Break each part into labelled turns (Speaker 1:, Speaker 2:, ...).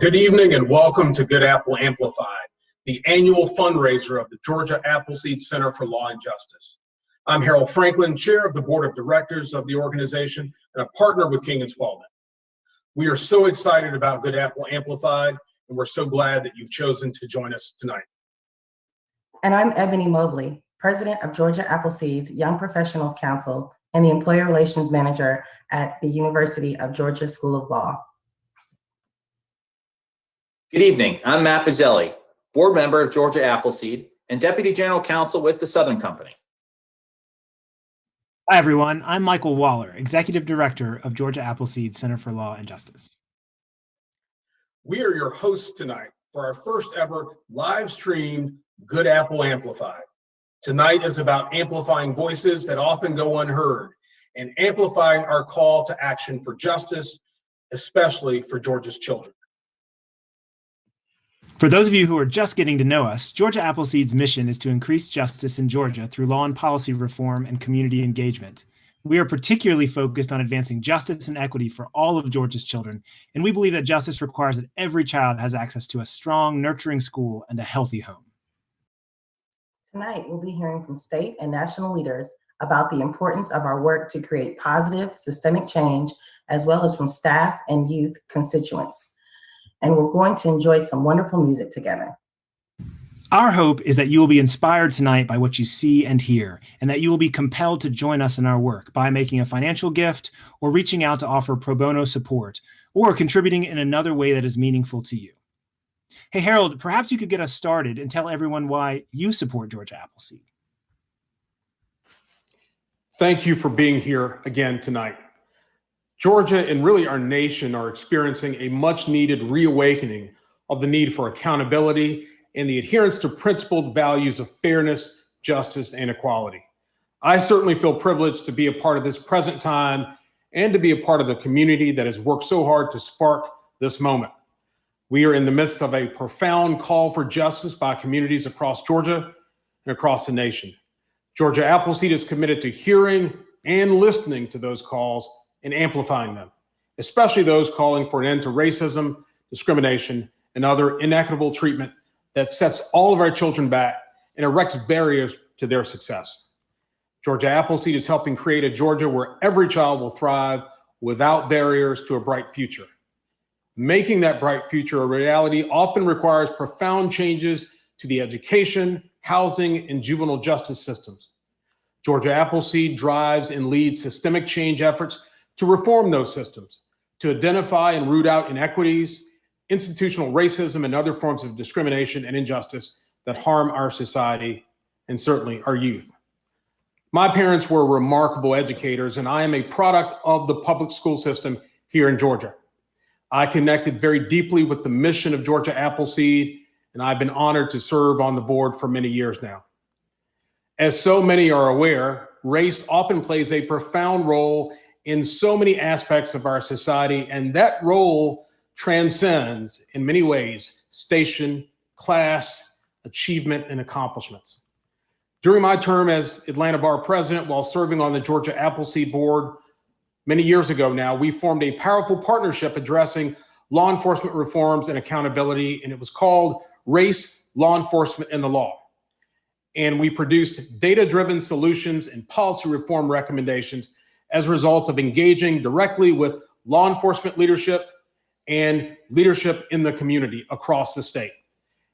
Speaker 1: Good evening and welcome to Good Apple Amplified, the annual fundraiser of the Georgia Appleseed Center for Law and Justice. I'm Harold Franklin, chair of the board of directors of the organization and a partner with King & Spalding. We are so excited about Good Apple Amplified, and we're so glad that you've chosen to join us tonight.
Speaker 2: And I'm Ebony Mobley, president of Georgia Appleseed's Young Professionals Council and the employer relations manager at the University of Georgia School of Law.
Speaker 3: Good evening. I'm Matt Bazzelli, board member of Georgia Appleseed and deputy general counsel with the Southern Company.
Speaker 4: Hi, everyone. I'm Michael Waller, executive director of Georgia Appleseed Center for Law and Justice.
Speaker 1: We are your hosts tonight for our first ever live streamed Good Apple Amplified. Tonight is about amplifying voices that often go unheard and amplifying our call to action for justice, especially for Georgia's children.
Speaker 4: For those of you who are just getting to know us, Georgia Appleseed's mission is to increase justice in Georgia through law and policy reform and community engagement. We are particularly focused on advancing justice and equity for all of Georgia's children, and we believe that justice requires that every child has access to a strong, nurturing school and a healthy home.
Speaker 2: Tonight, we'll be hearing from state and national leaders about the importance of our work to create positive, systemic change, as well as from staff and youth constituents. And we're going to enjoy some wonderful music together.
Speaker 4: Our hope is that you will be inspired tonight by what you see and hear, and that you will be compelled to join us in our work by making a financial gift or reaching out to offer pro bono support or contributing in another way that is meaningful to you. Hey, Harold, perhaps you could get us started and tell everyone why you support Georgia Appleseed.
Speaker 1: Thank you for being here again tonight. Georgia and really our nation are experiencing a much needed reawakening of the need for accountability and the adherence to principled values of fairness, justice, and equality. I certainly feel privileged to be a part of this present time and to be a part of the community that has worked so hard to spark this moment. We are in the midst of a profound call for justice by communities across Georgia and across the nation. Georgia Appleseed is committed to hearing and listening to those calls and amplifying them, especially those calling for an end to racism, discrimination, and other inequitable treatment that sets all of our children back and erects barriers to their success. Georgia Appleseed is helping create a Georgia where every child will thrive without barriers to a bright future. Making that bright future a reality often requires profound changes to the education, housing, and juvenile justice systems. Georgia Appleseed drives and leads systemic change efforts to reform those systems, to identify and root out inequities, institutional racism, and other forms of discrimination and injustice that harm our society and certainly our youth. My parents were remarkable educators, and I am a product of the public school system here in Georgia. I connected very deeply with the mission of Georgia Appleseed, and I've been honored to serve on the board for many years now. As so many are aware, race often plays a profound role in so many aspects of our society, and that role transcends, in many ways, station, class, achievement, and accomplishments. During my term as Atlanta Bar president, while serving on the Georgia Appleseed board many years ago now, we formed a powerful partnership addressing law enforcement reforms and accountability, and it was called Race, Law Enforcement, and the Law. And we produced data-driven solutions and policy reform recommendations as a result of engaging directly with law enforcement leadership and leadership in the community across the state.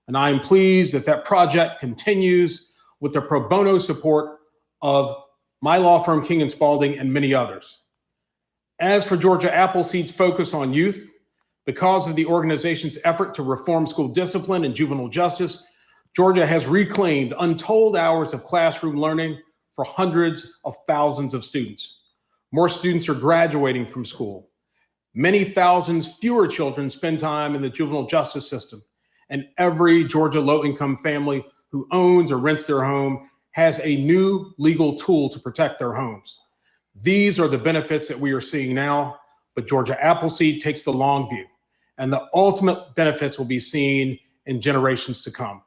Speaker 1: And I am pleased that that project continues with the pro bono support of my law firm, King & Spalding, and many others. As for Georgia Appleseed's focus on youth, because of the organization's effort to reform school discipline and juvenile justice, Georgia has reclaimed untold hours of classroom learning for hundreds of thousands of students. More students are graduating from school. Many thousands fewer children spend time in the juvenile justice system, and every Georgia low-income family who owns or rents their home has a new legal tool to protect their homes. These are the benefits that we are seeing now, but Georgia Appleseed takes the long view, and the ultimate benefits will be seen in generations to come.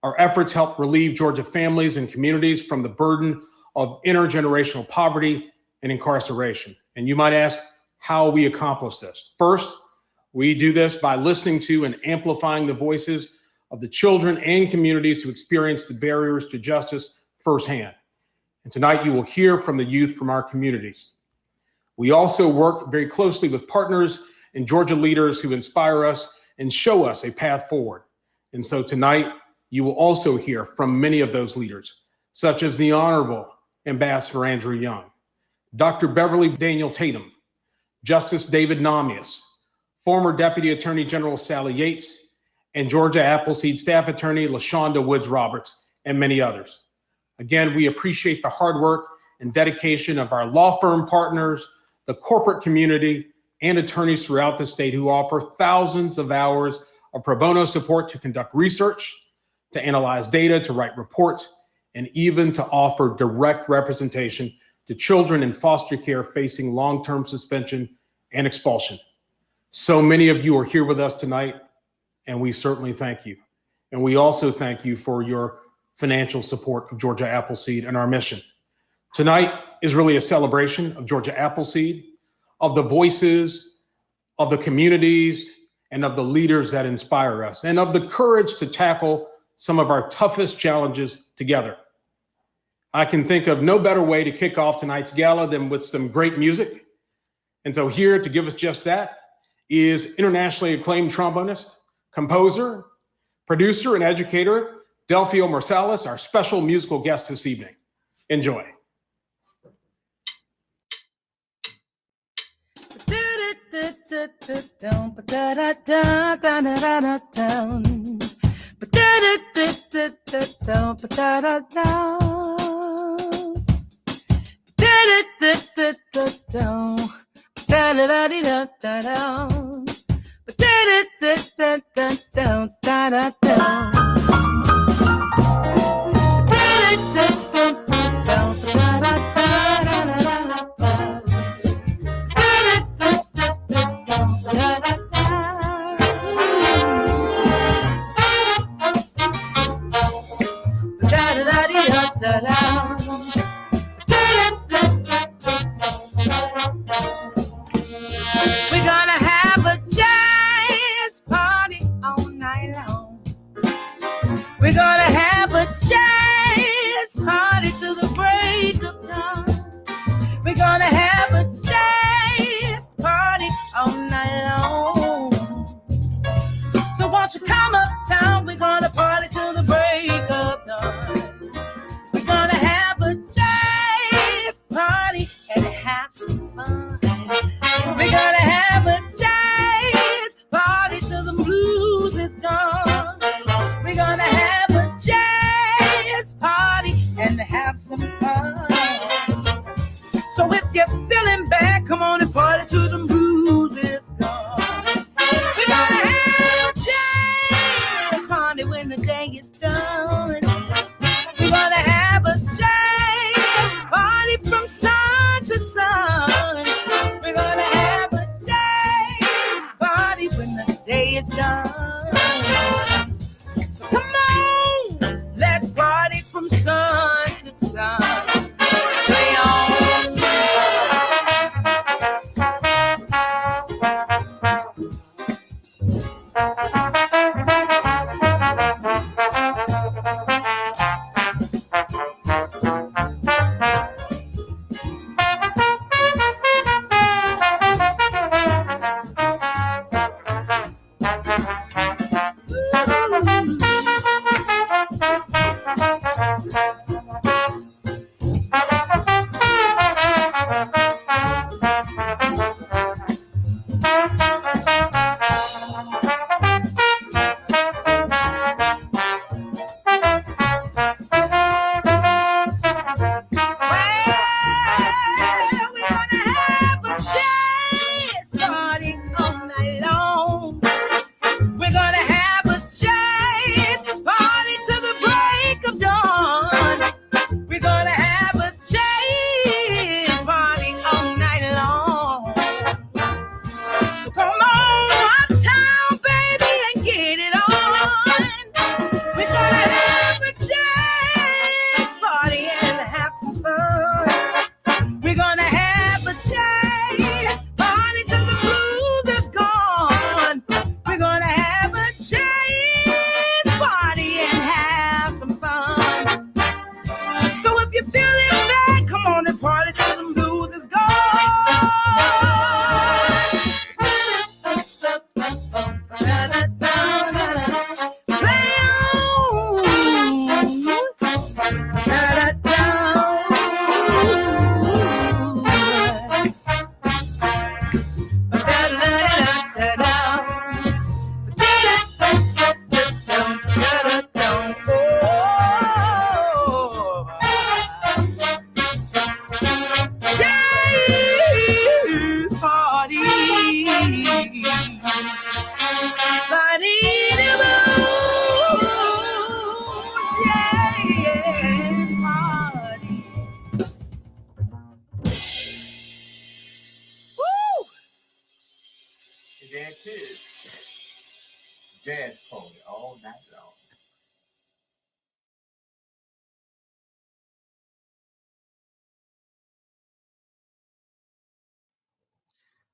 Speaker 1: Our efforts help relieve Georgia families and communities from the burden of intergenerational poverty and incarceration. And you might ask how we accomplish this. First, We do this by listening to and amplifying the voices of the children and communities who experience the barriers to justice firsthand. And tonight you will hear from the youth from our communities. We also work very closely with partners and Georgia leaders who inspire us and show us a path forward. And so tonight you will also hear from many of those leaders, such as the Honorable Ambassador Andrew Young, Dr. Beverly Daniel Tatum, Justice David Namias, former Deputy Attorney General Sally Yates, and Georgia Appleseed Staff Attorney LaShonda Woods Roberts, and many others. Again, we appreciate the hard work and dedication of our law firm partners, the corporate community, and attorneys throughout the state who offer thousands of hours of pro bono support to conduct research, to analyze data, to write reports, and even to offer direct representation to children in foster care facing long-term suspension and expulsion. So many of you are here with us tonight, and we certainly thank you. And we also thank you for your financial support of Georgia Appleseed and our mission. Tonight is really a celebration of Georgia Appleseed, of the voices, of the communities, and of the leaders that inspire us, and of the courage to tackle some of our toughest challenges together. I can think of no better way to kick off tonight's gala than with some great music. And so here to give us just that is internationally acclaimed trombonist, composer, producer, and educator, Delfeayo Marsalis, our special musical guest this evening. Enjoy.
Speaker 5: We're gonna have a jazz party all night long. We're gonna have a jazz party till the break of dawn. We're gonna have a jazz party all night long. So won't you come uptown? We're gonna party till the break of dawn. We're gonna have a jazz party and have some fun. We're gonna have a jazz party till the blues is gone. We're gonna have a jazz party and have some fun. So if you're feeling bad, come on and party till the blues is gone. We're gonna have a jazz party when the day is done. We're gonna have a jazz party from sun to sun. We're gonna have a jazz party when the day is done. So come on, let's party from sun to sun.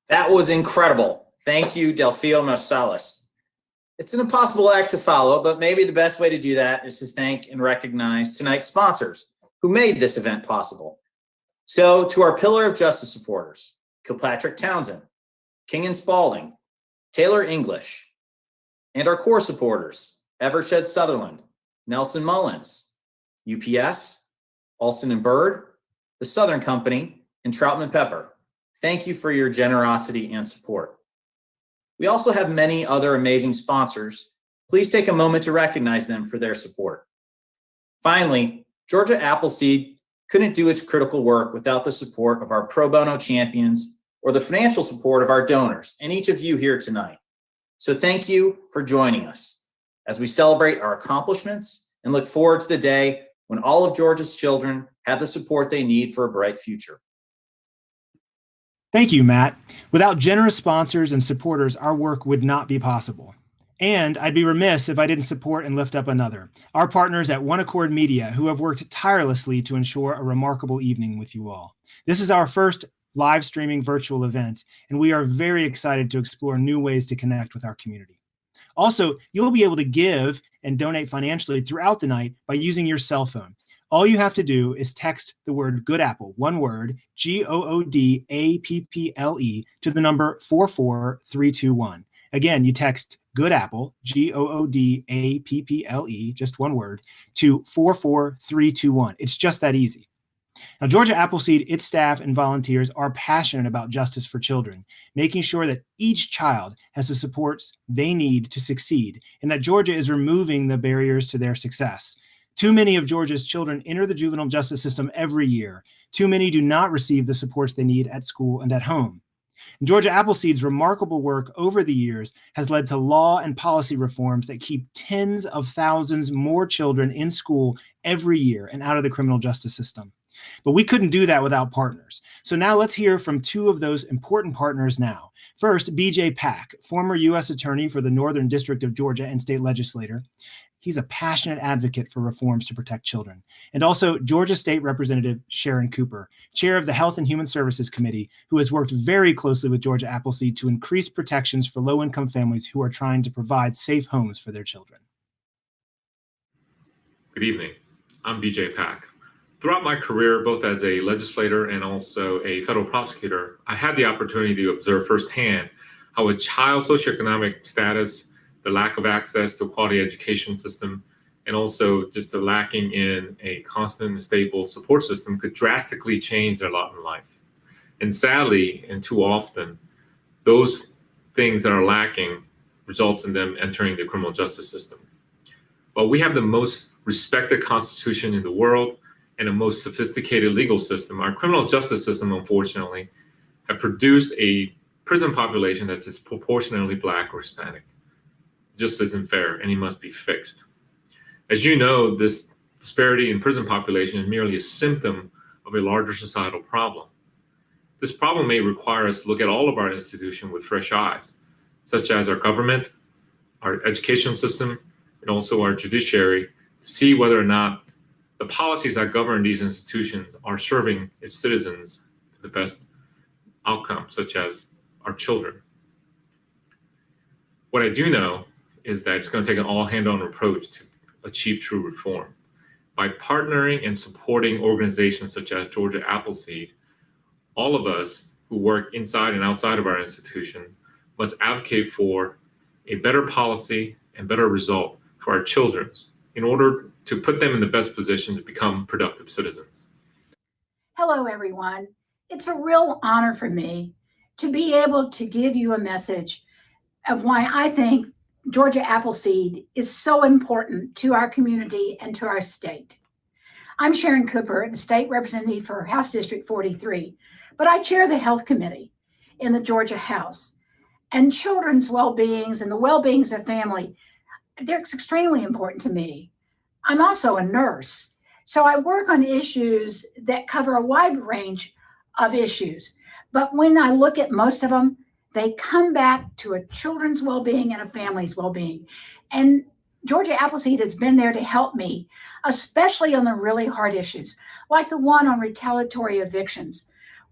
Speaker 3: That was incredible. Thank you, Delfeayo Marsalis. It's an impossible act to follow, but maybe the best way to do that is to thank and recognize tonight's sponsors who made this event possible. So to our Pillar of Justice supporters, Kilpatrick Townsend, King and Spalding, Taylor English, and our core supporters, Evershed Sutherland, Nelson Mullins, UPS, Alston and Bird, the Southern Company, and Troutman Pepper. Thank you for your generosity and support. We also have many other amazing sponsors. Please take a moment to recognize them for their support. Finally, Georgia Appleseed couldn't do its critical work without the support of our pro bono champions or the financial support of our donors and each of you here tonight. So thank you for joining us as we celebrate our accomplishments and look forward to the day when all of Georgia's children have the support they need for a bright future.
Speaker 4: Thank you, Matt. Without generous sponsors and supporters, our work would not be possible. And I'd be remiss if I didn't support and lift up another, our partners at One Accord Media, who have worked tirelessly to ensure a remarkable evening with you all. This is our first live streaming virtual event, and we are very excited to explore new ways to connect with our community. Also, you'll be able to give and donate financially throughout the night by using your cell phone. All you have to do is text the word Good Apple, one word, GOODAPPLE, to the number 44321. Again, you text Good Apple, GOODAPPLE, just one word, to 44321. It's just that easy. Now, Georgia Appleseed, its staff and volunteers are passionate about justice for children, making sure that each child has the supports they need to succeed, and that Georgia is removing the barriers to their success. Too many of Georgia's children enter the juvenile justice system every year. Too many do not receive the supports they need at school and at home. Georgia Appleseed's remarkable work over the years has led to law and policy reforms that keep tens of thousands more children in school every year and out of the criminal justice system. But we couldn't do that without partners. So now let's hear from two of those important partners now. First, BJ Pack, former U.S. Attorney for the Northern District of Georgia and state legislator. He's a passionate advocate for reforms to protect children. And also Georgia State Representative Sharon Cooper, chair of the Health and Human Services Committee, who has worked very closely with Georgia Appleseed to increase protections for low-income families who are trying to provide safe homes for their children.
Speaker 6: Good evening. I'm BJ Pack. Throughout my career, both as a legislator and also a federal prosecutor, I had the opportunity to observe firsthand how a child's socioeconomic status, the lack of access to a quality education system, and also just the lacking in a constant and stable support system could drastically change their lot in life. And sadly, and too often, those things that are lacking results in them entering the criminal justice system. But we have the most respected constitution in the world and the most sophisticated legal system. Our criminal justice system, unfortunately, have produced a prison population that's disproportionately Black or Hispanic. Just isn't fair, and it must be fixed. As you know, this disparity in prison population is merely a symptom of a larger societal problem. This problem may require us to look at all of our institutions with fresh eyes, such as our government, our education system, and also our judiciary, to see whether or not the policies that govern these institutions are serving its citizens to the best outcome, such as our children. What I do know is that it's going to take an all-hand-on approach to achieve true reform. By partnering and supporting organizations such as Georgia Appleseed, all of us who work inside and outside of our institutions must advocate for a better policy and better result for our children in order to put them in the best position to become productive citizens.
Speaker 7: Hello, everyone. It's a real honor for me to be able to give you a message of why I think Georgia Appleseed is so important to our community and to our state. I'm Sharon Cooper, the state representative for House District 43, but I chair the Health Committee in the Georgia House. And children's well-beings and the well-beings of family, they're extremely important to me. I'm also a nurse, so I work on issues that cover a wide range of issues. But when I look at most of them, they come back to a children's well-being and a family's well-being. And Georgia Appleseed has been there to help me, especially on the really hard issues, like the one on retaliatory evictions,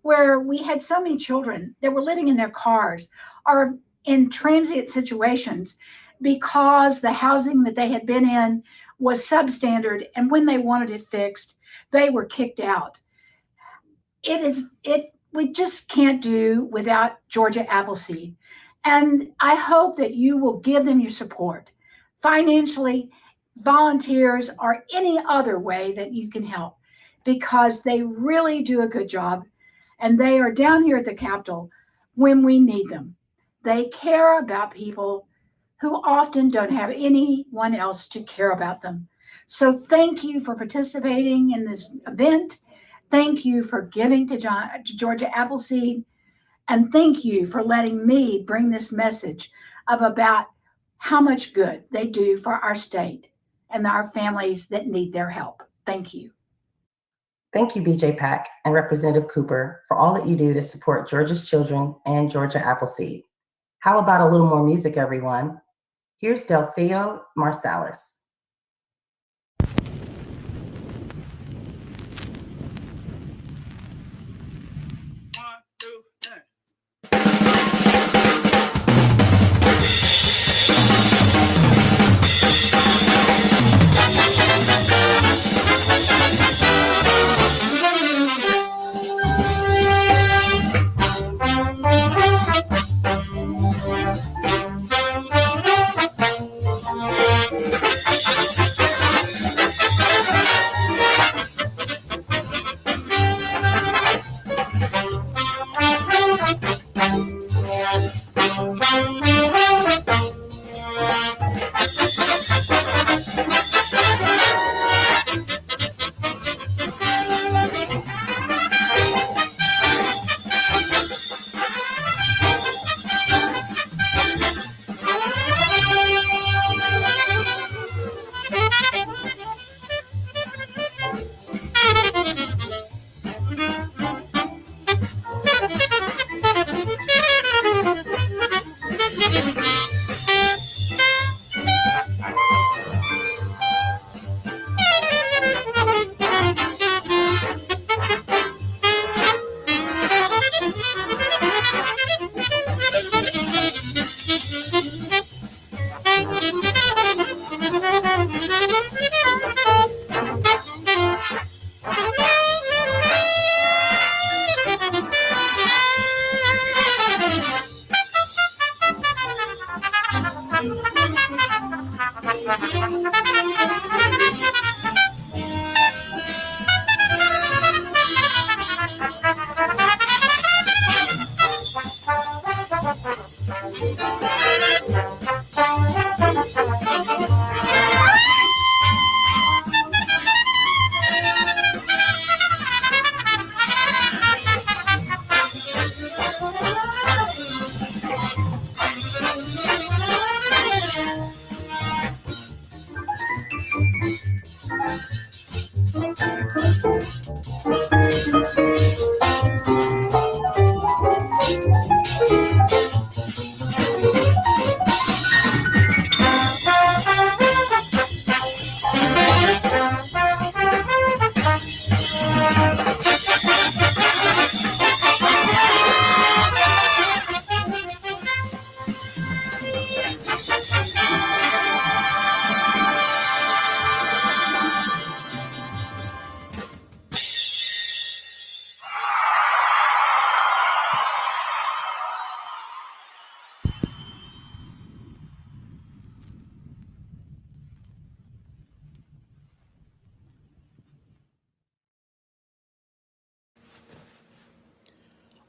Speaker 7: where we had so many children that were living in their cars or in transient situations because the housing that they had been in was substandard, and when they wanted it fixed, they were kicked out. We just can't do without Georgia Appleseed. And I hope that you will give them your support financially, volunteers, or any other way that you can help, because they really do a good job. And they are down here at the Capitol when we need them. They care about people who often don't have anyone else to care about them. So thank you for participating in this event. Thank you for giving to Georgia Appleseed. And thank you for letting me bring this message about how much good they do for our state and our families that need their help. Thank you.
Speaker 2: Thank you, BJ Pack and Representative Cooper, for all that you do to support Georgia's children and Georgia Appleseed. How about a little more music, everyone? Here's Delfeayo Marsalis.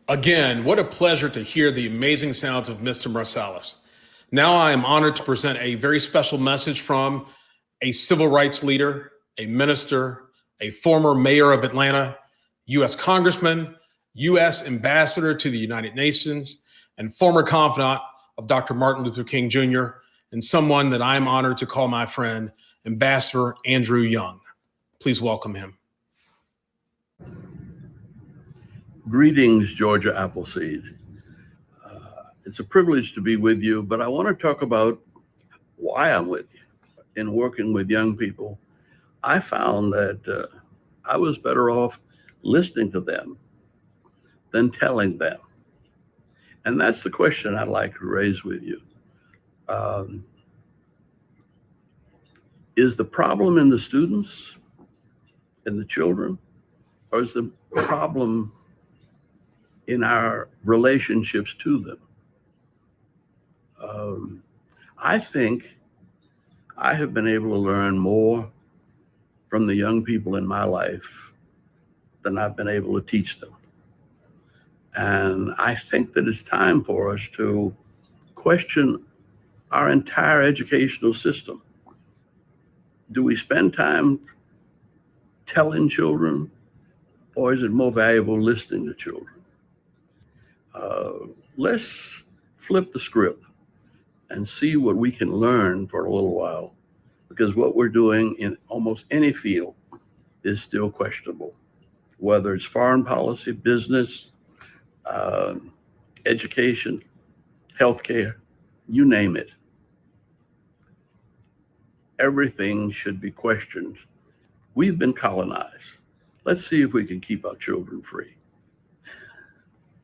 Speaker 1: Again, what a pleasure to hear the amazing sounds of Mr. Marsalis. Now I am honored to present a very special message from a civil rights leader, a minister, a former mayor of Atlanta, U.S. Congressman, U.S. Ambassador to the United Nations, and former confidant of Dr. Martin Luther King Jr., and someone that I'm honored to call my friend, Ambassador Andrew Young. Please welcome him.
Speaker 8: Greetings, Georgia Appleseed. It's a privilege to be with you, but I want to talk about why I'm with you. In working with young people, I found that I was better off listening to them than telling them? And that's the question I'd like to raise with you. Is the problem in the students, in the children, or is the problem in our relationships to them? I think I have been able to learn more from the young people in my life than I've been able to teach them. And I think that it's time for us to question our entire educational system. Do we spend time telling children, or is it more valuable listening to children? Let's flip the script and see what we can learn for a little while, because what we're doing in almost any field is still questionable, whether it's foreign policy, business, education, healthcare, you name it. Everything should be questioned. We've been colonized. Let's see if we can keep our children free.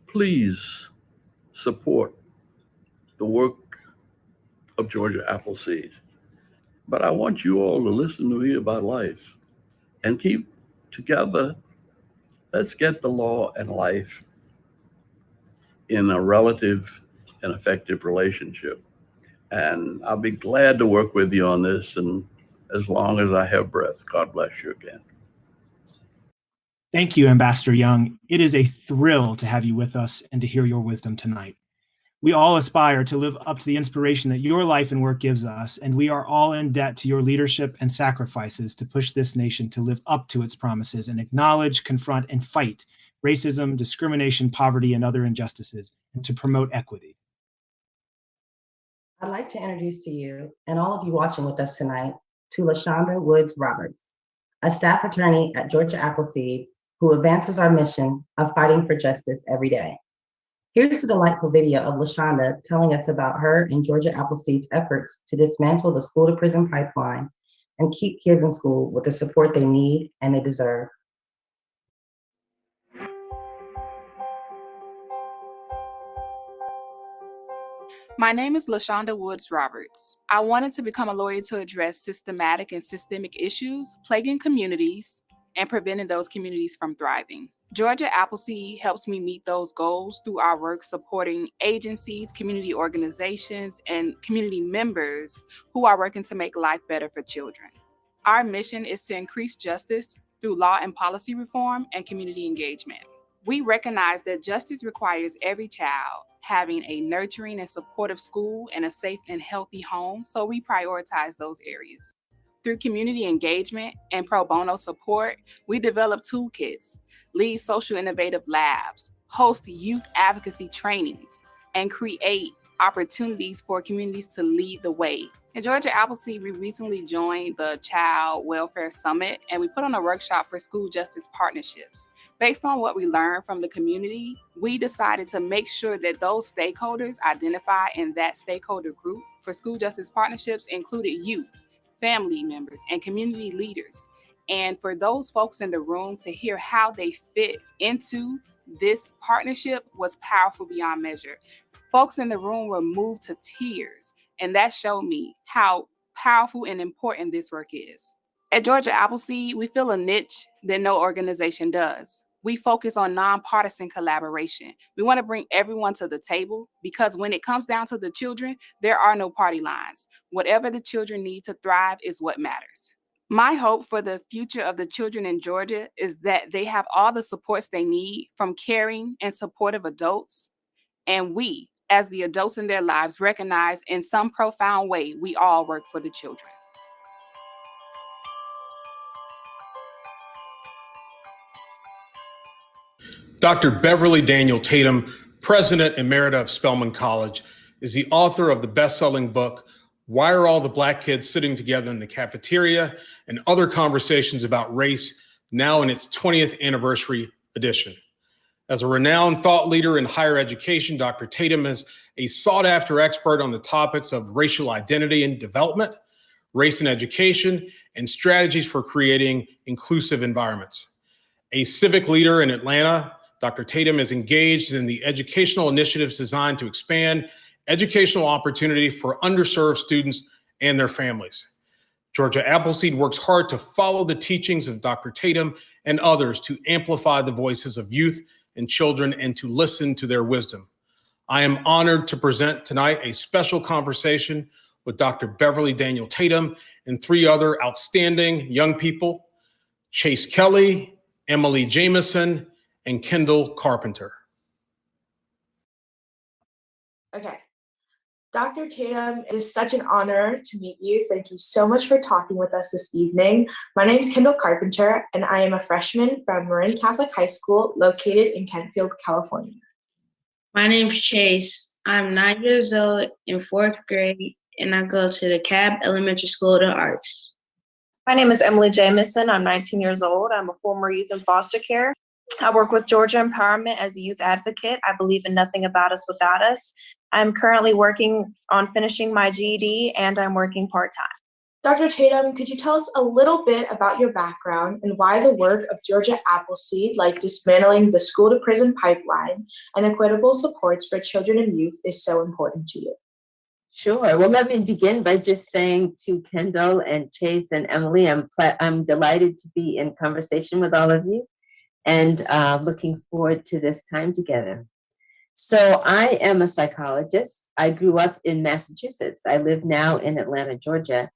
Speaker 8: Please support the work of Georgia Appleseed. But I want you all to listen to me about life and keep together. Let's get the law and life in a relative and effective relationship. And I'll be glad to work with you on this, and as long as I have breath. God bless you again.
Speaker 4: Thank you, Ambassador Young. It is a thrill to have you with us and to hear your wisdom tonight. We all aspire to live up to the inspiration that your life and work gives us, and we are all in debt to your leadership and sacrifices to push this nation to live up to its promises and acknowledge, confront, and fight racism, discrimination, poverty, and other injustices, and to promote equity.
Speaker 2: I'd like to introduce to you, and all of you watching with us tonight, to LaShonda Woods Roberts, a staff attorney at Georgia Appleseed who advances our mission of fighting for justice every day. Here's a delightful video of LaShonda telling us about her and Georgia Appleseed's efforts to dismantle the school-to-prison pipeline and keep kids in school with the support they need and they deserve.
Speaker 9: My name is LaShonda Woods Roberts. I wanted to become a lawyer to address systematic and systemic issues plaguing communities and preventing those communities from thriving. Georgia Appleseed helps me meet those goals through our work supporting agencies, community organizations, and community members who are working to make life better for children. Our mission is to increase justice through law and policy reform and community engagement. We recognize that justice requires every child having a nurturing and supportive school and a safe and healthy home, so we prioritize those areas. Through community engagement and pro bono support, we develop toolkits, lead social innovative labs, host youth advocacy trainings, and create opportunities for communities to lead the way. At Georgia Appleseed, we recently joined the Child Welfare Summit, and we put on a workshop for school justice partnerships. Based on what we learned from the community, we decided to make sure that those stakeholders identified in that stakeholder group for school justice partnerships included youth, family members, and community leaders. And for those folks in the room to hear how they fit into this partnership was powerful beyond measure. Folks in the room were moved to tears, and that showed me how powerful and important this work is. At Georgia Appleseed, we fill a niche that no organization does. We focus on nonpartisan collaboration. We want to bring everyone to the table because when it comes down to the children, there are no party lines. Whatever the children need to thrive is what matters. My hope for the future of the children in Georgia is that they have all the supports they need from caring and supportive adults. And we, as the adults in their lives, recognize in some profound way we all work for the children.
Speaker 1: Dr. Beverly Daniel Tatum, President Emerita of Spelman College, is the author of the best-selling book, Why Are All the Black Kids Sitting Together in the Cafeteria? And Other Conversations About Race, now in its 20th anniversary edition. As a renowned thought leader in higher education, Dr. Tatum is a sought-after expert on the topics of racial identity and development, race and education, and strategies for creating inclusive environments. A civic leader in Atlanta, Dr. Tatum is engaged in the educational initiatives designed to expand educational opportunity for underserved students and their families. Georgia Appleseed works hard to follow the teachings of Dr. Tatum and others to amplify the voices of youth and children and to listen to their wisdom. I am honored to present tonight a special conversation with Dr. Beverly Daniel Tatum and 3 other outstanding young people, Chase Kelly, Emily Jamison, and Kendall Carpenter.
Speaker 10: Okay. Dr. Tatum, it is such an honor to meet you. Thank you so much for talking with us this evening. My name is Kendall Carpenter, and I am a freshman from Marin Catholic High School located in Kentfield, California.
Speaker 11: My name's Chase. I'm 9 years old in 4th grade, and I go to the Cab Elementary School of the Arts.
Speaker 12: My name is Emily Jamison. I'm 19 years old. I'm a former youth in foster care. I work with Georgia Empowerment as a youth advocate. I believe in nothing about us without us. I'm currently working on finishing my GED, and I'm working part-time.
Speaker 10: Dr. Tatum, could you tell us a little bit about your background and why the work of Georgia Appleseed, like dismantling the school-to-prison pipeline and equitable supports for children and youth, is so important to you?
Speaker 13: Sure. Well, let me begin by just saying to Kendall and Chase and Emily, I'm delighted to be in conversation with all of you and looking forward to this time together. So I am a psychologist. I grew up in Massachusetts. I live now in Atlanta, Georgia,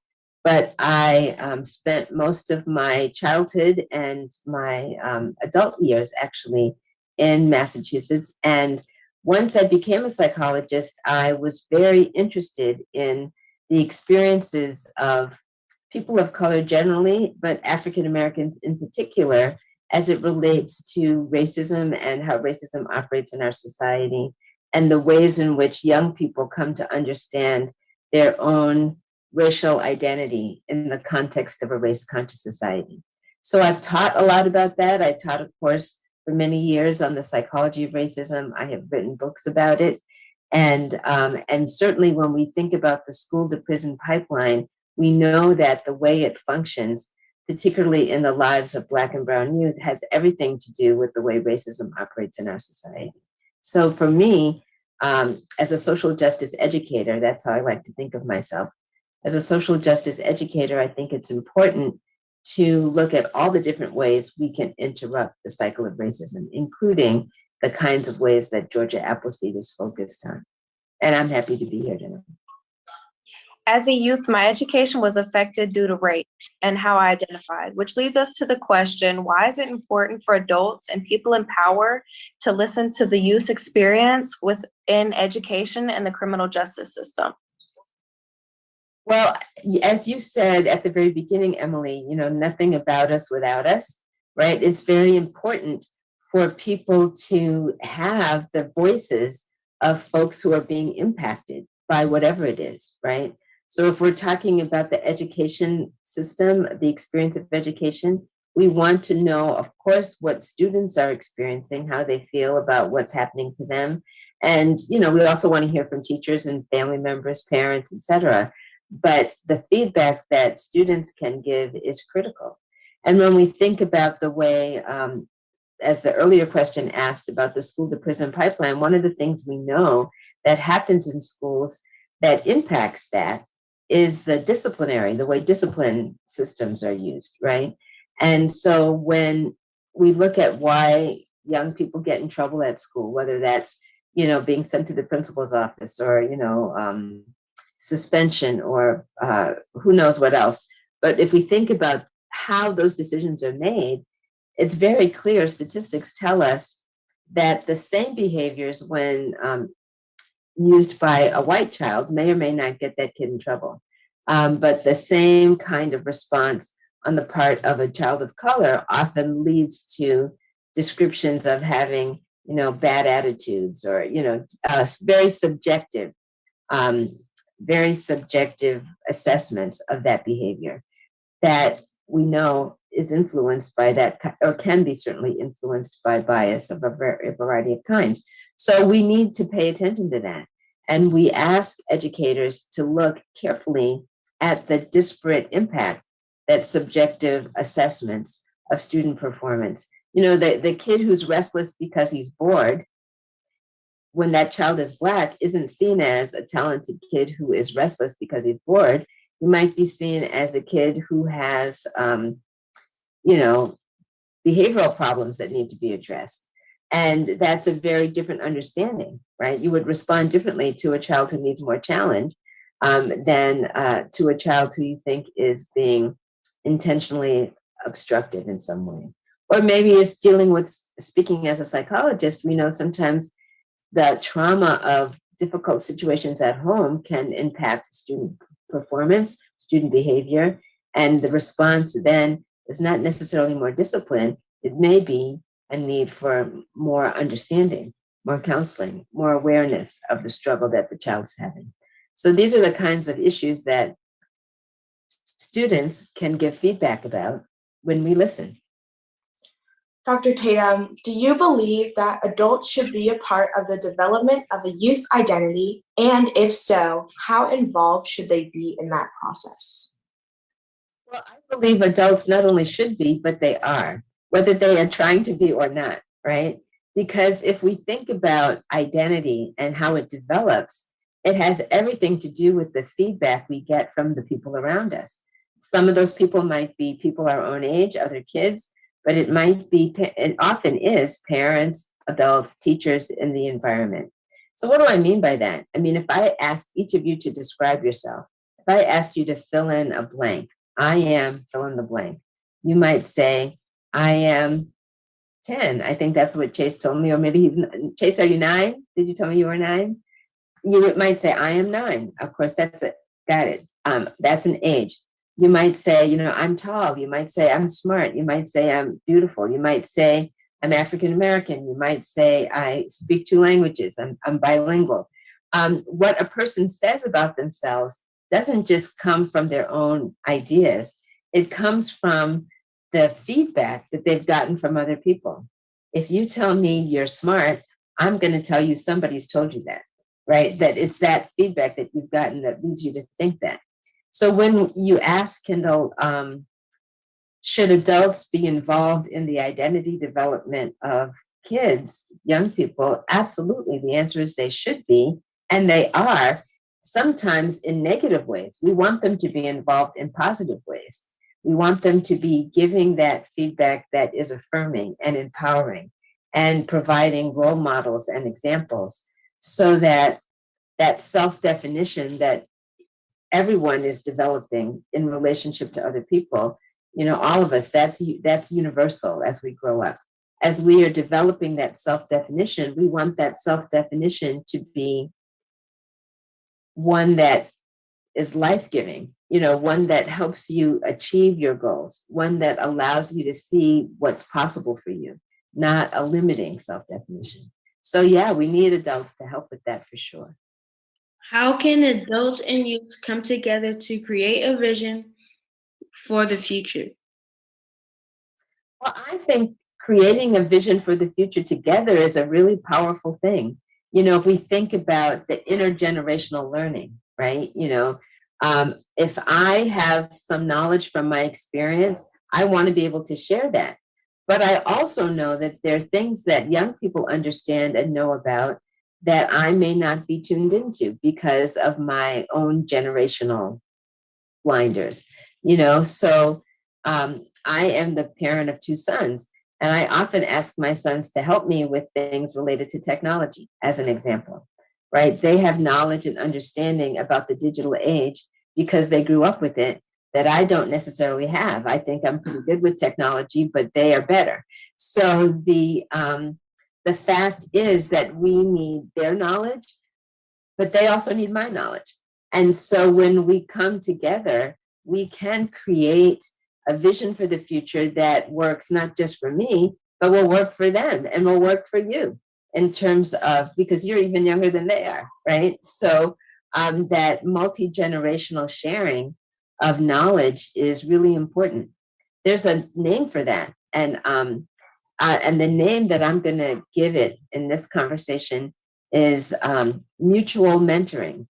Speaker 13: but I spent most of my childhood and my adult years actually in Massachusetts. And once I became a psychologist, I was very interested in the experiences of people of color generally, but African Americans in particular, as it relates to racism and how racism operates in our society and the ways in which young people come to understand their own racial identity in the context of a race-conscious society. So I've taught a lot about that. I taught a course for many years on the psychology of racism. I have written books about it. And certainly when we think about the school-to-prison pipeline, we know that the way it functions, particularly in the lives of Black and Brown youth, has everything to do with the way racism operates in our society. So for me, as a social justice educator, that's how I like to think of myself. As a social justice educator, I think it's important to look at all the different ways we can interrupt the cycle of racism, including the kinds of ways that Georgia Appleseed is focused on. And I'm happy to be here tonight.
Speaker 12: As a youth, my education was affected due to race and how I identified, which leads us to the question, why is it important for adults and people in power to listen to the youth's experience within education and the criminal justice system?
Speaker 13: Well, as you said at the very beginning, Emily, nothing about us without us, right? It's very important for people to have the voices of folks who are being impacted by whatever it is, right? So if we're talking about the education system, the experience of education, we want to know, of course, what students are experiencing, how they feel about what's happening to them. And, we also want to hear from teachers and family members, parents, et cetera. But the feedback that students can give is critical. And when we think about the way, as the earlier question asked about the school-to-prison pipeline, one of the things we know that happens in schools that impacts that is the way discipline systems are used, right? And so when we look at why young people get in trouble at school, whether that's, being sent to the principal's office or, suspension or who knows what else. But if we think about how those decisions are made, it's very clear, statistics tell us that the same behaviors when used by a white child may or may not get that kid in trouble. But the same kind of response on the part of a child of color often leads to descriptions of having, bad attitudes or, very subjective assessments of that behavior that we know is influenced by that, or can be certainly influenced by bias of a variety of kinds. So we need to pay attention to that. And we ask educators to look carefully at the disparate impact that subjective assessments of student performance, You know, the kid who's restless because he's bored, when that child is Black, isn't seen as a talented kid who is restless because he's bored. He might be seen as a kid who has, you know, behavioral problems that need to be addressed. And that's a very different understanding, right? You would respond differently to a child who needs more challenge than to a child who you think is being intentionally obstructed in some way. Or maybe is dealing with, speaking as a psychologist, we know sometimes the trauma of difficult situations at home can impact student performance, student behavior, and the response then is not necessarily more discipline. It may be a need for more understanding, more counseling, more awareness of the struggle that the child's having. So these are the kinds of issues that students can give feedback about when we listen.
Speaker 10: Dr. Tatum, do you believe that adults should be a part of the development of a youth's identity? And if so, how involved should they be in that process?
Speaker 13: Well, I believe adults not only should be, but they are, whether they are trying to be or not, right? Because if we think about identity and how it develops, it has everything to do with the feedback we get from the people around us. Some of those people might be people our own age, other kids, but it might be, it often is, parents, adults, teachers in the environment. So what do I mean by that? I mean, if I asked each of you to describe yourself, if I asked you to fill in a blank, I am, fill in the blank, you might say, I am 10. I think that's what Chase told me, or maybe he's, Chase, are you 9? Did you tell me you were 9? You might say, I am 9. Of course, that's it. Got it. That's an age. You might say, you know, I'm tall. You might say, I'm smart. You might say, I'm beautiful. You might say, I'm African American. You might say, I speak 2 languages. I'm bilingual. What a person says about themselves doesn't just come from their own ideas. It comes from the feedback that they've gotten from other people. If you tell me you're smart, I'm going to tell you somebody's told you that, right? That it's that feedback that you've gotten that leads you to think that. So when you ask Kendall, should adults be involved in the identity development of kids, young people? Absolutely. The answer is they should be, and they are, sometimes in negative ways. We want them to be involved in positive ways. We want them to be giving that feedback that is affirming and empowering and providing role models and examples so that that self-definition that everyone is developing in relationship to other people, you know, all of us, that's universal as we grow up. As we are developing that self-definition, we want that self-definition to be one that is life-giving, you know, one that helps you achieve your goals, one that allows you to see what's possible for you, not a limiting self-definition. So yeah, we need adults to help with that for sure.
Speaker 11: How can adults and youth come together to create a vision for the future?
Speaker 13: Well, I think creating a vision for the future together is a really powerful thing. You know, if we think about the intergenerational learning, right? You know, if I have some knowledge from my experience, I want to be able to share that. But I also know that there are things that young people understand and know about that I may not be tuned into because of my own generational blinders, you know? So I am the parent of 2 sons, and I often ask my sons to help me with things related to technology, as an example, right? They have knowledge and understanding about the digital age because they grew up with it that I don't necessarily have. I think I'm pretty good with technology, but they are better. So the fact is that we need their knowledge, but they also need my knowledge. And so when we come together, we can create a vision for the future that works not just for me, but will work for them and will work for you in terms of, because you're even younger than they are, right? So that multi-generational sharing of knowledge is really important. There's a name for that. And the name that I'm going to give it in this conversation is mutual mentoring.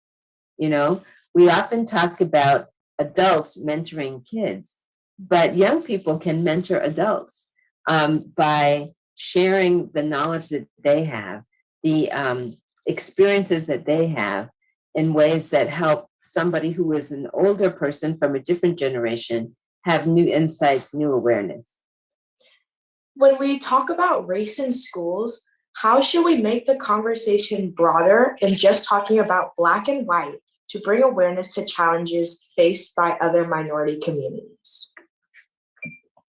Speaker 13: You know, we often talk about adults mentoring kids, but young people can mentor adults. by sharing the knowledge that they have, the experiences that they have in ways that help somebody who is an older person from a different generation have new insights, new awareness.
Speaker 10: When we talk about race in schools, how should we make the conversation broader than just talking about Black and white to bring awareness to challenges faced by other minority communities?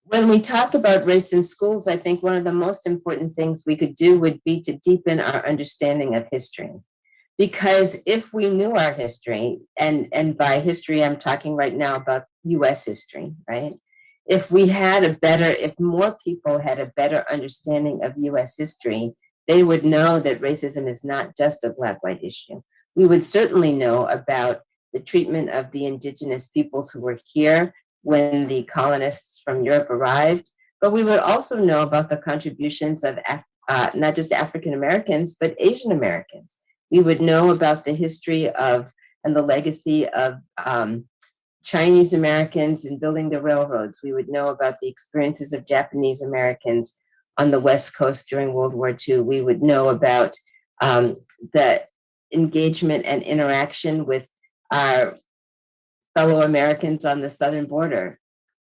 Speaker 13: When we talk about race in schools, I think one of the most important things we could do would be to deepen our understanding of history. Because if we knew our history, and by history, I'm talking right now about US history, right? If more people had a better understanding of US history, they would know that racism is not just a Black-white issue. We would certainly know about the treatment of the indigenous peoples who were here when the colonists from Europe arrived, but we would also know about the contributions of not just African Americans, but Asian Americans. We would know about the history of and the legacy of Chinese Americans in building the railroads. We would know about the experiences of Japanese Americans on the West Coast during World War II. We would know about the engagement and interaction with our fellow Americans on the southern border.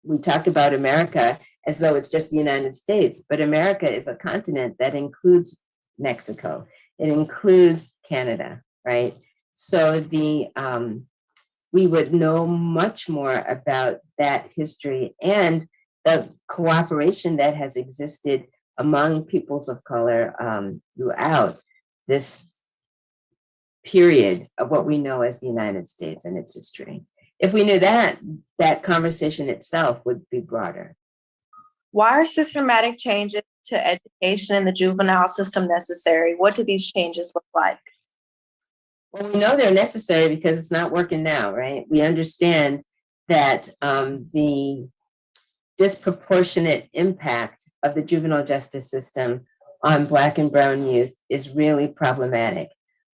Speaker 13: We talk about America as though it's just the United States, but America is a continent that includes Mexico. It includes Canada, right? So we would know much more about that history and the cooperation that has existed among peoples of color throughout this period of what we know as the United States and its history. If we knew that, that conversation itself would be broader.
Speaker 12: Why are systematic changes to education in the juvenile system necessary? What do these changes look like?
Speaker 13: Well, we know they're necessary because it's not working now, right? We understand that the disproportionate impact of the juvenile justice system on Black and brown youth is really problematic.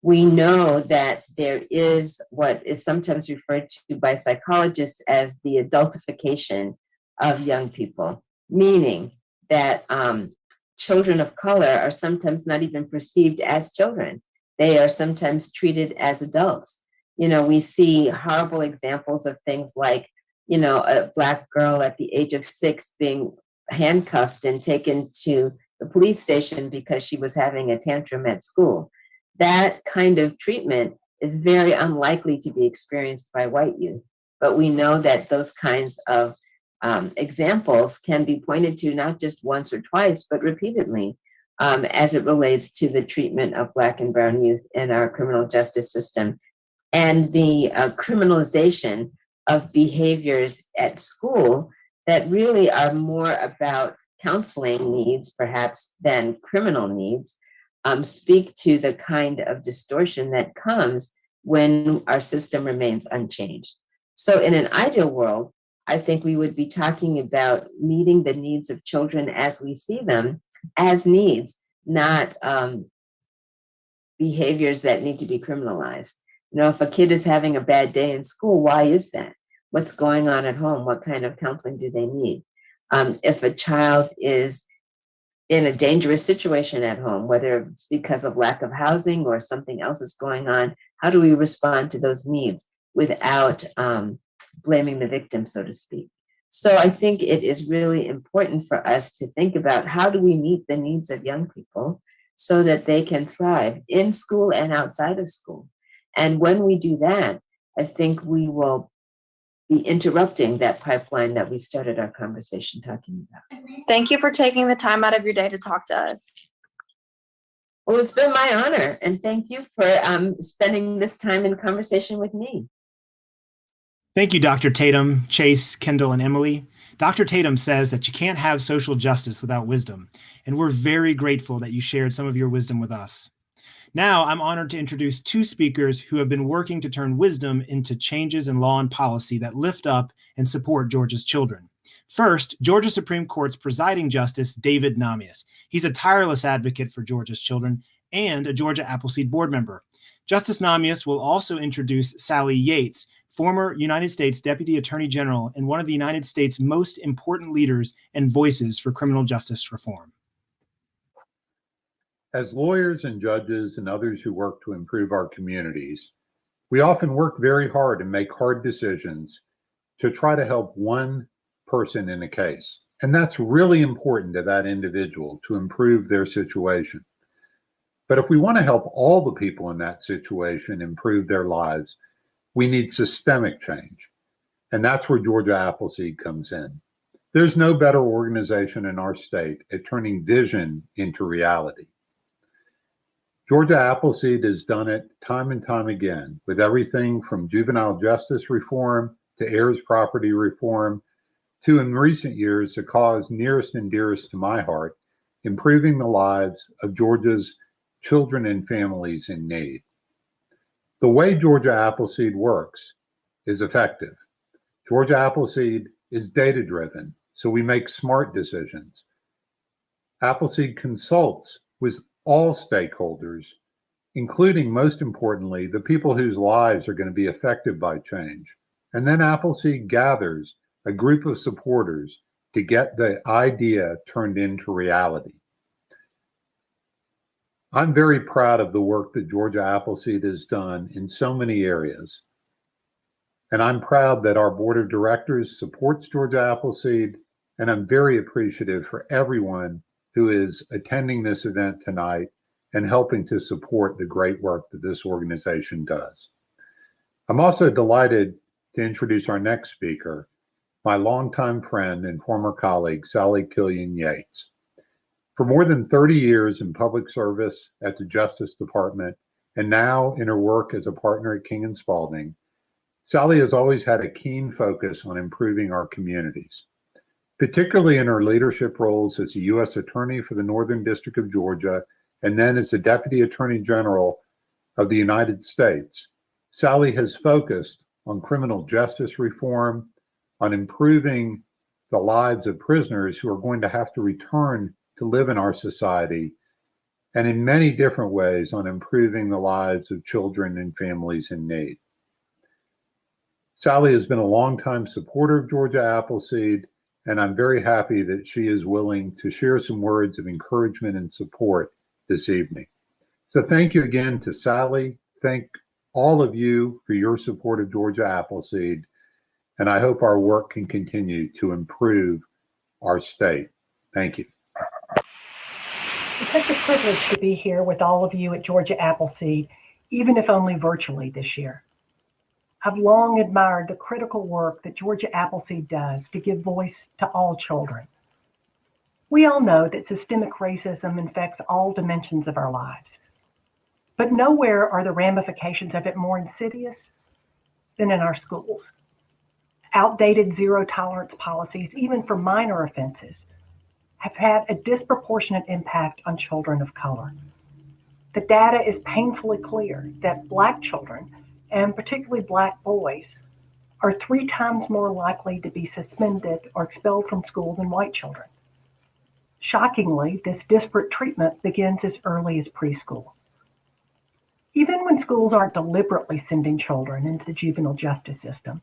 Speaker 13: We know that there is what is sometimes referred to by psychologists as the adultification of young people, meaning that children of color are sometimes not even perceived as children. They are sometimes treated as adults. You know, we see horrible examples of things like, you know, a Black girl at the age of 6 being handcuffed and taken to the police station because she was having a tantrum at school. That kind of treatment is very unlikely to be experienced by white youth. But we know that those kinds of examples can be pointed to not just once or twice, but repeatedly as it relates to the treatment of Black and brown youth in our criminal justice system and the criminalization of behaviors at school that really are more about counseling needs, perhaps, than criminal needs, speak to the kind of distortion that comes when our system remains unchanged. So in an ideal world, I think we would be talking about meeting the needs of children as we see them as needs, not behaviors that need to be criminalized. You know, if a kid is having a bad day in school, why is that? What's going on at home? What kind of counseling do they need? If a child is in a dangerous situation at home, whether it's because of lack of housing or something else is going on, how do we respond to those needs without blaming the victim, so to speak? So I think it is really important for us to think about how do we meet the needs of young people so that they can thrive in school and outside of school. And when we do that, I think we will be interrupting that pipeline that we started our conversation talking about.
Speaker 12: Thank you for taking the time out of your day to talk to us.
Speaker 13: Well, it's been my honor, and thank you for spending this time in conversation with me.
Speaker 4: Thank you, Dr. Tatum, Chase, Kendall, and Emily. Dr. Tatum says that you can't have social justice without wisdom, and we're very grateful that you shared some of your wisdom with us. Now, I'm honored to introduce two speakers who have been working to turn wisdom into changes in law and policy that lift up and support Georgia's children. First, Georgia Supreme Court's presiding justice, David Namias. He's a tireless advocate for Georgia's children and a Georgia Appleseed board member. Justice Namias will also introduce Sally Yates, former United States Deputy Attorney General and one of the United States' most important leaders and voices for criminal justice reform.
Speaker 14: As lawyers and judges and others who work to improve our communities, we often work very hard and make hard decisions to try to help one person in a case. And that's really important to that individual to improve their situation. But if we want to help all the people in that situation improve their lives, we need systemic change. And that's where Georgia Appleseed comes in. There's no better organization in our state at turning vision into reality. Georgia Appleseed has done it time and time again with everything from juvenile justice reform to heirs property reform to, in recent years, a cause nearest and dearest to my heart, improving the lives of Georgia's children and families in need. The way Georgia Appleseed works is effective. Georgia Appleseed is data-driven, so we make smart decisions. Appleseed consults with all stakeholders, including, most importantly, the people whose lives are going to be affected by change. And then Appleseed gathers a group of supporters to get the idea turned into reality. I'm very proud of the work that Georgia Appleseed has done in so many areas. And I'm proud that our board of directors supports Georgia Appleseed, and I'm very appreciative for everyone who is attending this event tonight and helping to support the great work that this organization does. I'm also delighted to introduce our next speaker, my longtime friend and former colleague, Sally Yates. For more than 30 years in public service at the Justice Department, and now in her work as a partner at King & Spalding, Sally has always had a keen focus on improving our communities, particularly in her leadership roles as a U.S. Attorney for the Northern District of Georgia, and then as the Deputy Attorney General of the United States. Sally has focused on criminal justice reform, on improving the lives of prisoners who are going to have to return to live in our society, and in many different ways on improving the lives of children and families in need. Sally has been a longtime supporter of Georgia Appleseed, and I'm very happy that she is willing to share some words of encouragement and support this evening. So thank you again to Sally. Thank all of you for your support of Georgia Appleseed, and I hope our work can continue to improve our state. Thank you.
Speaker 15: It's such a privilege to be here with all of you at Georgia Appleseed, even if only virtually this year. I've long admired the critical work that Georgia Appleseed does to give voice to all children. We all know that systemic racism infects all dimensions of our lives, but nowhere are the ramifications of it more insidious than in our schools. Outdated zero-tolerance policies, even for minor offenses, have had a disproportionate impact on children of color. The data is painfully clear that Black children, and particularly Black boys, are 3 times more likely to be suspended or expelled from school than white children. Shockingly, this disparate treatment begins as early as preschool. Even when schools aren't deliberately sending children into the juvenile justice system,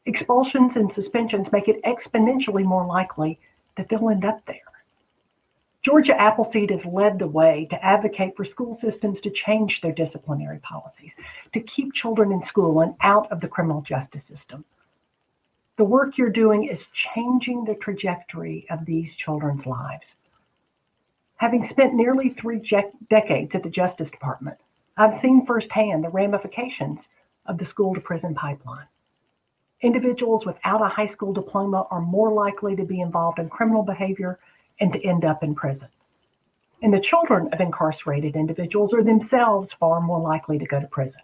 Speaker 15: expulsions and suspensions make it exponentially more likely that they'll end up there. Georgia Appleseed has led the way to advocate for school systems to change their disciplinary policies, to keep children in school and out of the criminal justice system. The work you're doing is changing the trajectory of these children's lives. Having spent nearly 3 decades at the Justice Department, I've seen firsthand the ramifications of the school-to-prison pipeline. Individuals without a high school diploma are more likely to be involved in criminal behavior and to end up in prison. And the children of incarcerated individuals are themselves far more likely to go to prison.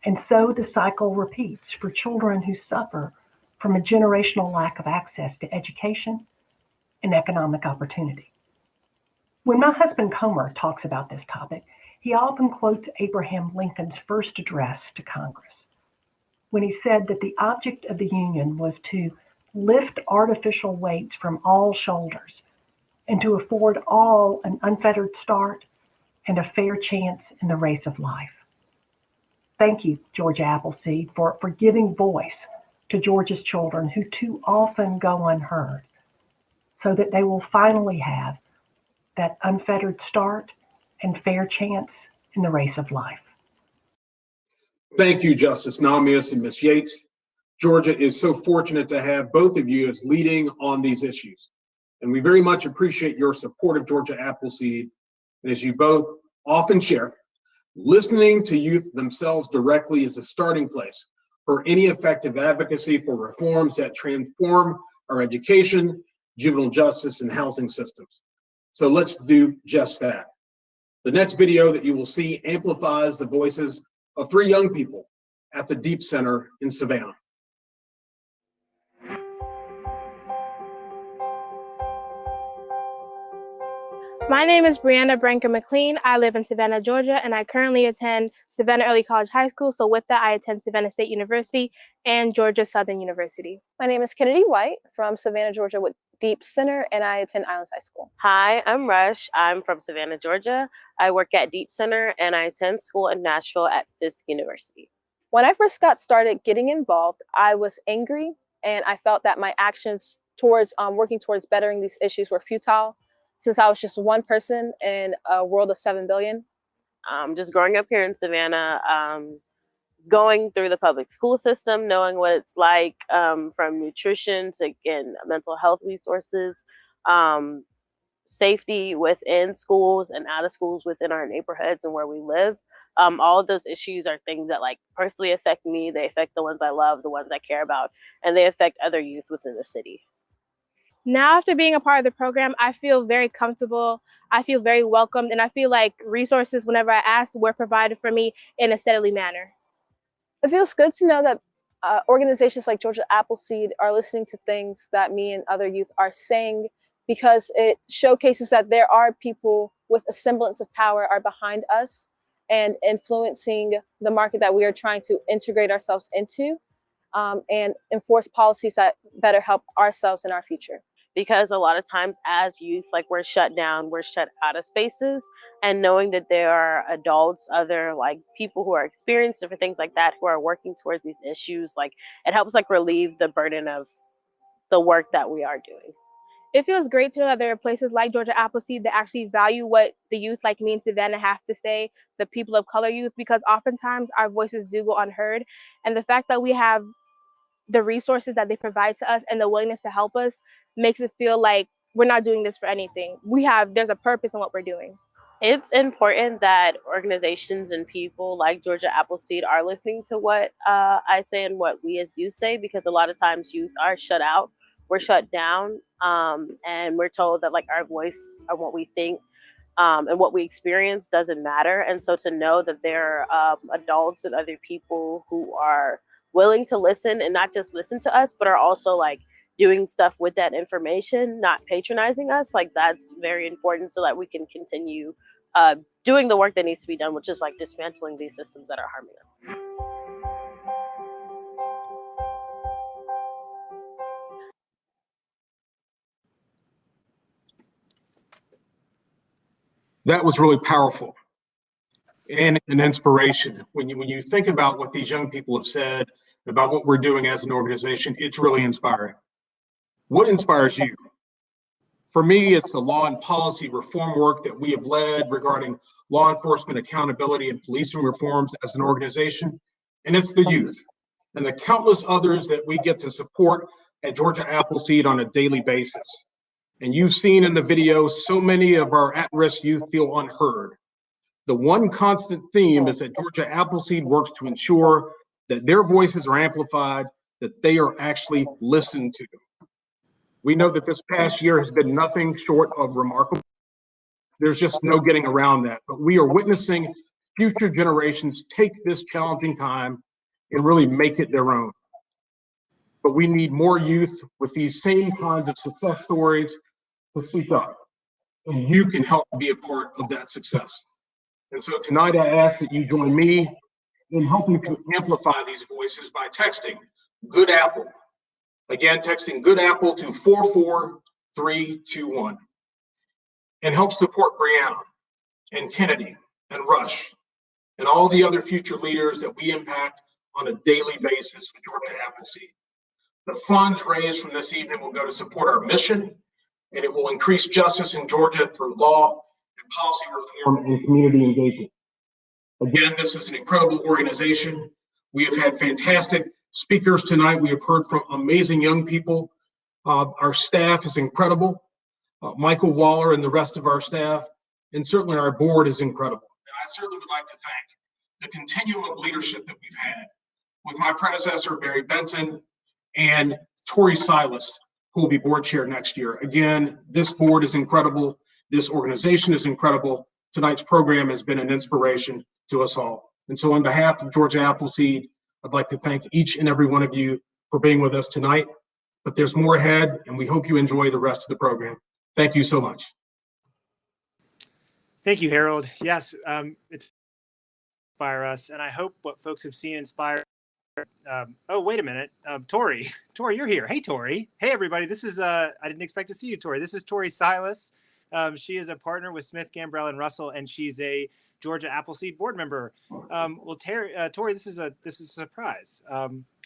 Speaker 15: And so the cycle repeats for children who suffer from a generational lack of access to education and economic opportunity. When my husband Comer talks about this topic, he often quotes Abraham Lincoln's first address to Congress, when he said that the object of the Union was to lift artificial weights from all shoulders and to afford all an unfettered start and a fair chance in the race of life. Thank you, Georgia Appleseed, for giving voice to Georgia's children who too often go unheard, so that they will finally have that unfettered start and fair chance in the race of life.
Speaker 1: Thank you, Justice Namias and Ms. Yates. Georgia is so fortunate to have both of you as leading on these issues. And we very much appreciate your support of Georgia Appleseed. And as you both often share, listening to youth themselves directly is a starting place for any effective advocacy for reforms that transform our education, juvenile justice, and housing systems. So let's do just that. The next video that you will see amplifies the voices of 3 young people at the Deep Center in Savannah.
Speaker 16: My name is Brianna Branker McLean. I live in Savannah, Georgia, and I currently attend Savannah Early College High School. So with that, I attend Savannah State University and Georgia Southern University.
Speaker 17: My name is Kennedy White from Savannah, Georgia with Deep Center, and I attend Islands High School.
Speaker 18: Hi, I'm Rush. I'm from Savannah, Georgia. I work at Deep Center, and I attend school in Nashville at Fisk University.
Speaker 17: When I first got started getting involved, I was angry, and I felt that my actions towards working towards bettering these issues were futile, since I was just one person in a world of 7 billion.
Speaker 18: Just growing up here in Savannah, going through the public school system, knowing what it's like from nutrition to, again, mental health resources, safety within schools and out of schools within our neighborhoods and where we live. All of those issues are things that like personally affect me. They affect the ones I love, the ones I care about, and they affect other youth within the city.
Speaker 16: Now, after being a part of the program, I feel very comfortable. I feel very welcomed, and I feel like resources, whenever I ask, were provided for me in a steadily manner.
Speaker 17: It feels good to know that organizations like Georgia Appleseed are listening to things that me and other youth are saying, because it showcases that there are people with a semblance of power are behind us and influencing the market that we are trying to integrate ourselves into, and enforce policies that better help ourselves in our future.
Speaker 18: Because a lot of times as youth, like we're shut down, we're shut out of spaces, and knowing that there are adults, other like people who are experienced, different things like that, who are working towards these issues, like it helps like relieve the burden of the work that we are doing.
Speaker 16: It feels great to know that there are places like Georgia Appleseed that actually value what the youth like me in Savannah have to say, the people of color youth, because oftentimes our voices do go unheard. And the fact that we have the resources that they provide to us and the willingness to help us makes it feel like we're not doing this for anything. There's a purpose in what we're doing.
Speaker 18: It's important that organizations and people like Georgia Appleseed are listening to what I say and what we as youth say, because a lot of times youth are shut out, we're shut down, and we're told that like our voice and what we think and what we experience doesn't matter. And so to know that there are adults and other people who are willing to listen, and not just listen to us, but are also like doing stuff with that information, not patronizing us, like that's very important so that we can continue doing the work that needs to be done, which is like dismantling these systems that are harming us.
Speaker 1: That was really powerful and an inspiration. When you think about what these young people have said about what we're doing as an organization, it's really inspiring. What inspires you? For me, it's the law and policy reform work that we have led regarding law enforcement accountability and policing reforms as an organization. And it's the youth and the countless others that we get to support at Georgia Appleseed on a daily basis. And you've seen in the video, so many of our at-risk youth feel unheard. The one constant theme is that Georgia Appleseed works to ensure that their voices are amplified, that they are actually listened to. We know that this past year has been nothing short of remarkable. There's just no getting around that. But we are witnessing future generations take this challenging time and really make it their own. But we need more youth with these same kinds of success stories to speak up. And you can help be a part of that success. And so tonight I ask that you join me in helping to amplify these voices by texting Good Apple. Again, texting Good Apple to 44321. And help support Brianna and Kennedy and Rush and all the other future leaders that we impact on a daily basis with Georgia Appleseed. The funds raised from this evening will go to support our mission, and it will increase justice in Georgia through law and policy reform and community engagement. Again, this is an incredible organization. We have had fantastic speakers tonight. We have heard from amazing young people. Our staff is incredible. Michael Waller and the rest of our staff, and certainly our board is incredible. And I certainly would like to thank the continuum of leadership that we've had with my predecessor, Barry Benson, and Tori Silas, who will be board chair next year. Again, this board is incredible. This organization is incredible. Tonight's program has been an inspiration to us all. And so on behalf of Georgia Appleseed, I'd like to thank each and every one of you for being with us tonight. But there's more ahead, and we hope you enjoy the rest of the program. Thank you so much.
Speaker 4: Thank you, Harold. Yes, it's inspire us, and I hope what folks have seen inspire. Oh, wait a minute, Tori, you're here. Hey, Tori. Hey, everybody. This is I didn't expect to see you, Tori. This is Tori Silas. She is a partner with Smith, Gambrell, and Russell, and she's a Georgia Appleseed board member. Well, Tori, this is a surprise.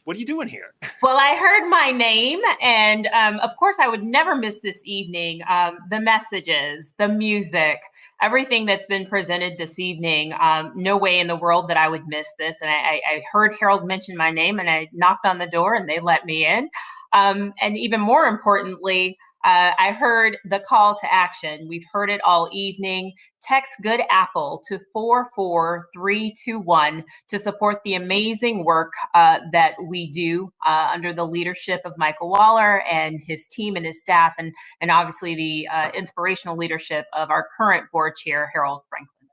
Speaker 4: What are you doing here?
Speaker 19: Well, I heard my name, and of course, I would never miss this evening. The messages, the music, everything that's been presented this evening. No way in the world that I would miss this. And I heard Harold mention my name, and I knocked on the door, and they let me in. And even more importantly, I heard the call to action. We've heard it all evening. Text Good Apple to 44321 to support the amazing work that we do under the leadership of Michael Waller and his team and his staff, and obviously the inspirational leadership of our current board chair, Harold Franklin.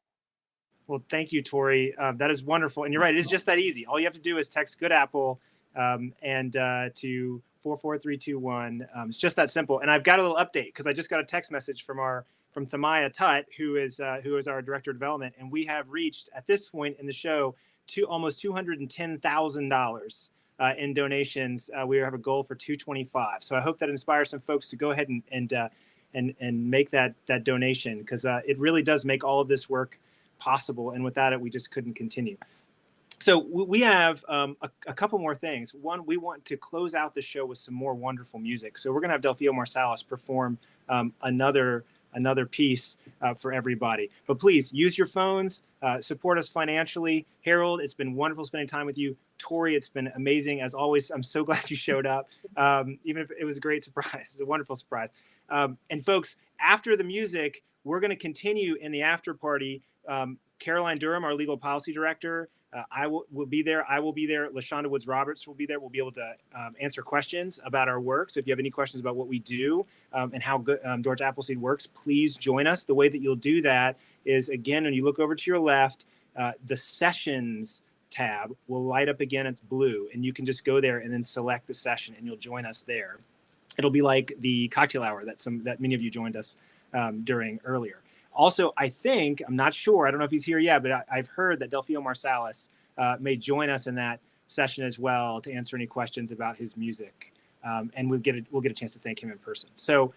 Speaker 4: Well, thank you, Tori. That is wonderful. And you're right, it is just that easy. All you have to do is text Good Apple and to 44321. It's just that simple. And I've got a little update because I just got a text message from Thamaya Tutt, who is our director of development, and we have reached at this point in the show to almost $210,000 in donations. We have a goal for $225,000. So I hope that inspires some folks to go ahead and make that donation, because it really does make all of this work possible. And without it, we just couldn't continue. So we have a couple more things. One, we want to close out the show with some more wonderful music. So we're going to have Delfeayo Marsalis perform another piece for everybody. But please use your phones, support us financially. Harold, it's been wonderful spending time with you. Tori, it's been amazing as always. I'm so glad you showed up, even if it was a great surprise. It was a wonderful surprise. And folks, after the music, we're going to continue in the after party. Caroline Durham, our legal policy director, I will be there. I will be there. LaShonda Woods Roberts will be there. We'll be able to answer questions about our work. So if you have any questions about what we do and how good Georgia Appleseed works, please join us. The way that you'll do that is, again, when you look over to your left, the sessions tab will light up again. It's blue, and you can just go there and then select the session, and you'll join us there. It'll be like the cocktail hour that many of you joined us during earlier. Also, I'm not sure, I don't know if he's here yet, but I've heard that Delfeayo Marsalis may join us in that session as well to answer any questions about his music. And we'll get a chance to thank him in person. So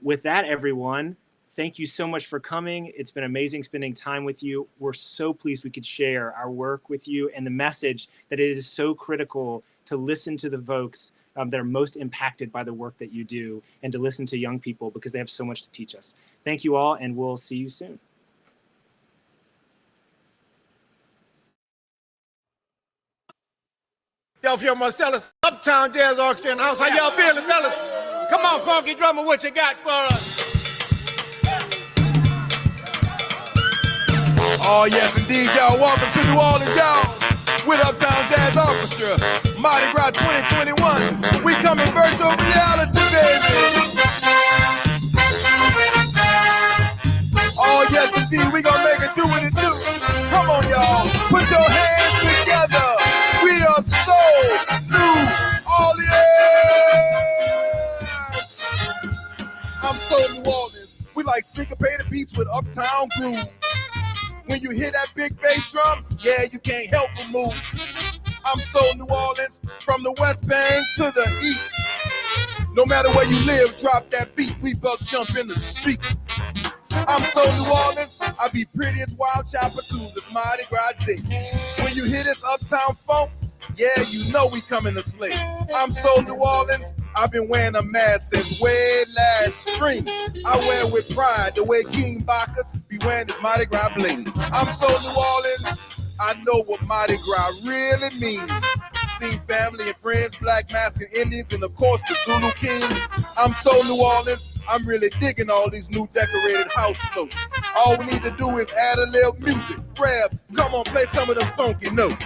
Speaker 4: with that, everyone, thank you so much for coming. It's been amazing spending time with you. We're so pleased we could share our work with you and the message that it is so critical to listen to the folks that are most impacted by the work that you do, and to listen to young people because they have so much to teach us. Thank you all, and we'll see you soon.
Speaker 20: Delfeayo Marsalis, Uptown Jazz Orchestra in the house. How y'all feeling, fellas? Come on, funky drummer, what you got for us? Oh, yes, indeed, y'all. Welcome to New Orleans, y'all. With Uptown Jazz Orchestra, Mardi Gras 2021. We come in virtual reality, baby. Oh, yes, indeed, we gonna make it do what it do. Come on, y'all. Put your hands together. We are so New Orleans. I'm so New Orleans. We like syncopated beats with uptown groove. When you hear that big bass drum, yeah, you can't help but move. I'm so New Orleans, from the West Bank to the East. No matter where you live, drop that beat, we buck jump in the street. I'm so New Orleans, I be pretty as wild chopper too, this Mardi Gras day. When you hear this uptown funk, yeah, you know we coming to slay. I'm so New Orleans, I've been wearing a mask since way last spring. I wear it with pride the way King Bacchus be wearing his Mardi Gras bling. I'm so New Orleans, I know what Mardi Gras really means. Seen family and friends, black mask and Indians, and of course the Zulu King. I'm so New Orleans, I'm really digging all these new decorated house floats. All we need to do is add a little music. Grab, come on, play some of them funky notes.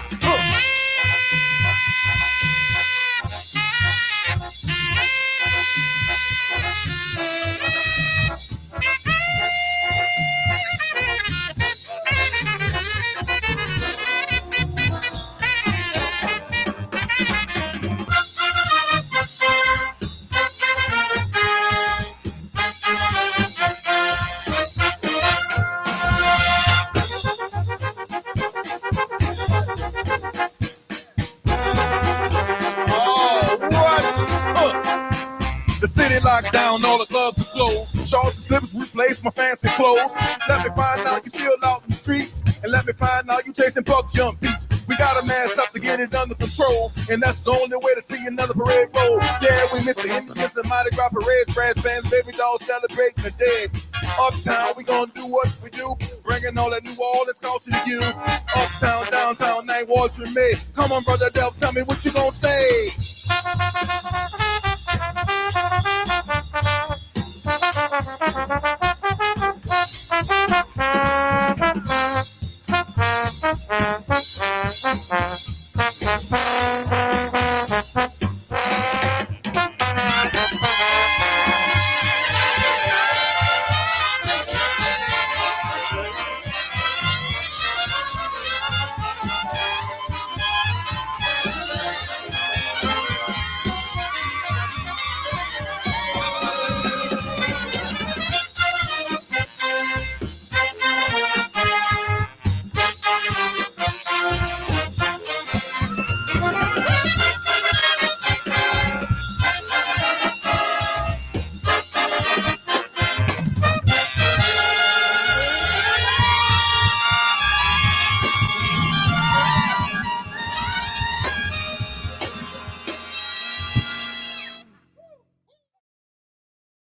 Speaker 20: The city locked down, all the clubs are closed. Shorts and slippers replace my fancy clothes. Let me find out you still out in the streets, and let me find out you chasing buck jump beats. We gotta mask up to get it under control, and that's the only way to see another parade roll. Yeah, we miss the Indians and Mardi Gras parades, brass bands, baby dolls celebrating the dead. Uptown, we gonna do what we do, bringing all that New Orleans culture to you. Uptown, downtown, night watching me. Come on, brother Delph, tell me what you gonna say.